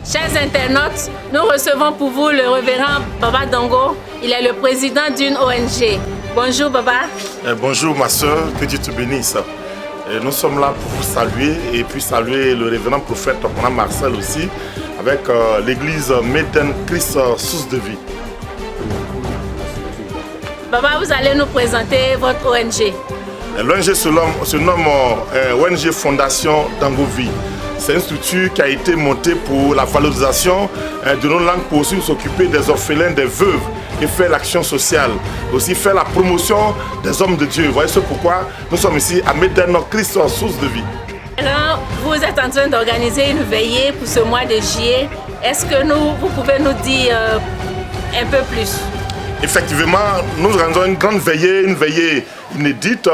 Chers internautes, nous recevons pour vous le révérend Baba Dongo. Il est le président d'une ONG. Bonjour Baba. Bonjour ma soeur, que Dieu te bénisse. Nous sommes là pour vous saluer et puis saluer le révérend prophète Kona Marcel aussi avec l'église Méden Christ Source de Vie. Baba, vous allez nous présenter votre ONG. L'ONG se nomme ONG Fondation Dango Vie. C'est une structure qui a été montée pour la valorisation de nos langues, pour aussi s'occuper des orphelins, des veuves et faire l'action sociale. Aussi faire la promotion des hommes de Dieu. Vous voyez, c'est pourquoi nous sommes ici à Méden Christ Source de Vie. Alors, vous êtes en train d'organiser une veillée pour ce mois de juillet. Est-ce que vous pouvez nous dire un peu plus? Effectivement, nous organisons une grande veillée, une veillée inédite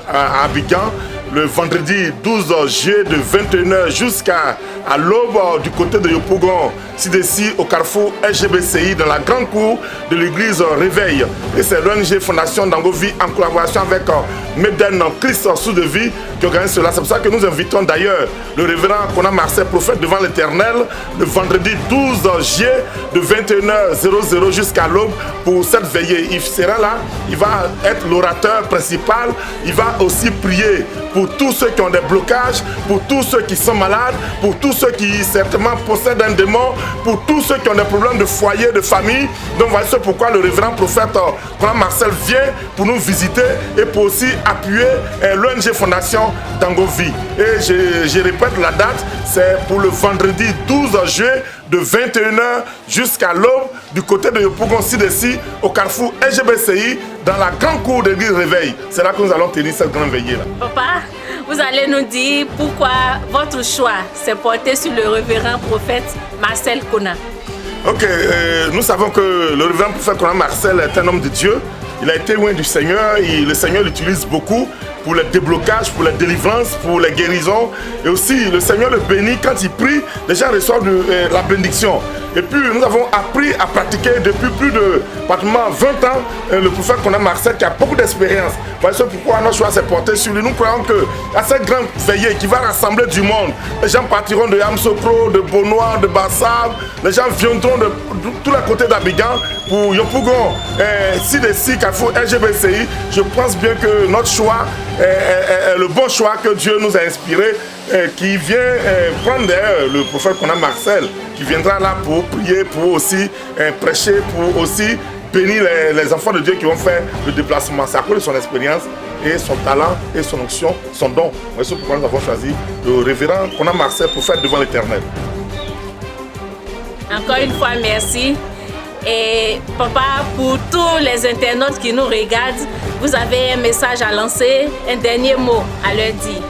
à Abidjan, le vendredi 12 juillet de 21h jusqu'à l'aube du côté de Yopougon, ci-dessous au carrefour SGBCI dans la grande cour de l'église Réveil. Et c'est l'ONG Fondation Dango Vie en collaboration avec Méden Christ Source de Vie qui organise cela. C'est pour ça que nous invitons d'ailleurs le révérend Kona Marcel, prophète devant l'Éternel, le vendredi 12 juillet de 21h00 jusqu'à l'aube pour cette veillée. Il sera là, il va être l'orateur principal, il va aussi prier pour tous ceux qui ont des blocages, pour tous ceux qui sont malades, pour tous ceux qui certainement possèdent un démon, pour tous ceux qui ont des problèmes de foyer, de famille. Donc voilà c'est pourquoi le révérend prophète Kona Marcel vient pour nous visiter et pour aussi appuyer l'ONG Fondation Dango Vie. Et je répète la date, c'est pour le vendredi 12 juillet de 21h jusqu'à l'aube du côté de Yopougon, ci-dessous au carrefour SGBCI dans la grande cour de l'église Réveil. C'est là que nous allons tenir cette grande veillée là. Papa, vous allez nous dire pourquoi votre choix s'est porté sur le révérend prophète Marcel Kona. Ok, nous savons que le révérend prophète Kona Marcel est un homme de Dieu. Il a été loin du Seigneur et le Seigneur l'utilise beaucoup pour les déblocages, pour les délivrances, pour les guérisons. Et aussi, le Seigneur le bénit. Quand il prie, les gens reçoivent la bénédiction. Et puis, nous avons appris à pratiquer depuis plus de pratiquement 20 ans le prophète Kona Marcel qui a beaucoup d'expérience. Voilà pourquoi notre choix s'est porté sur lui. Nous croyons qu'à cette grande veillée qui va rassembler du monde, les gens partiront de Yamsokro, de Bonois, de Bassab, les gens viendront de tous les côtés d'Abidjan pour Yopougon, ci-dessous, Carrefour SGBCI. Je pense bien que notre choix est le bon choix que Dieu nous a inspiré, qui vient prendre le prophète Kona Marcel, qui viendra là pour prier, pour aussi prêcher, pour aussi bénir les enfants de Dieu qui vont faire le déplacement. C'est à cause de son expérience et son talent et son onction, son don. C'est pourquoi nous avons choisi le révérend Kona Marcel pour faire devant l'Éternel. Encore une fois, merci. Et papa, pour tous les internautes qui nous regardent, vous avez un message à lancer, un dernier mot à leur dire.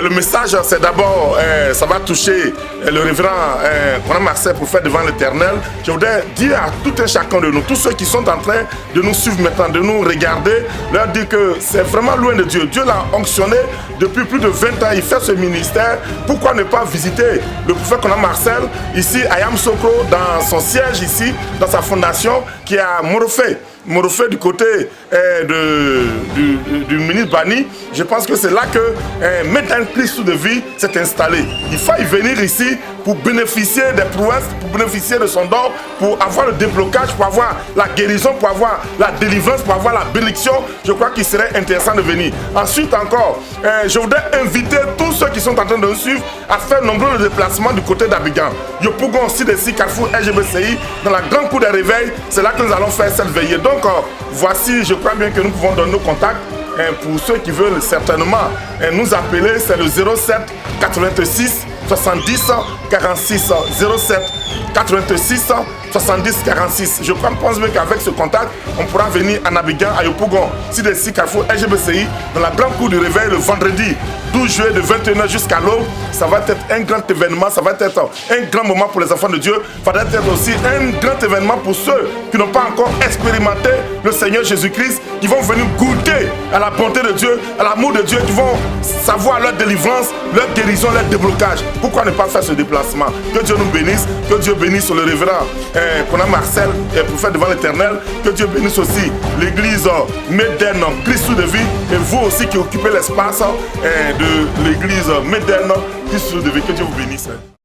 Le message, c'est d'abord, ça va toucher le révérend Kona Marcel pour faire devant l'Éternel. Je voudrais dire à tout un chacun de nous, tous ceux qui sont en train de nous suivre maintenant, de nous regarder, leur dire que c'est vraiment loin de Dieu. Dieu l'a onctionné depuis plus de 20 ans, il fait ce ministère. Pourquoi ne pas visiter le prophète Kona Marcel ici à Yamsokro, dans son siège ici, dans sa fondation qui est à Morofé du côté du ministre Bani. Je pense que c'est là que Méden Christ de Vie s'est installé. Il faut y venir ici pour bénéficier des prouesses, pour bénéficier de son don, pour avoir le déblocage, pour avoir la guérison, pour avoir la délivrance, pour avoir la bénédiction. Je crois qu'il serait intéressant de venir. Ensuite encore, je voudrais inviter tous ceux qui sont en train de nous suivre à faire nombreux déplacements du côté d'Abidjan. Yopougon aussi d'ici, Carrefour SGBCI, dans la grande cour des réveils. C'est là que nous allons faire cette veillée. Donc voici, je crois bien que nous pouvons donner nos contacts. Pour ceux qui veulent certainement nous appeler, c'est le 07 86 70 46 07 86 70 46. Je pense bien qu'avec ce contact, on pourra venir en Abidjan, à Yopougon, ci-dessous, Carrefour SGBCI, dans la grande cour du réveil le vendredi 12 juillet de 21h jusqu'à l'aube. Ça va être un grand événement, ça va être un grand moment pour les enfants de Dieu. Ça va être aussi un grand événement pour ceux qui n'ont pas encore expérimenté le Seigneur Jésus-Christ, qui vont venir goûter à la bonté de Dieu, à l'amour de Dieu, qui vont savoir leur délivrance, leur guérison, leur déblocage. Pourquoi ne pas faire ce déplacement? Que Dieu nous bénisse, que Dieu bénisse le révérend Kona Marcel, prophète devant l'Éternel, que Dieu bénisse aussi l'église Méden Christ de Vie, et vous aussi qui occupez l'espace de l'église Méden Christ de Vie, que Dieu vous bénisse.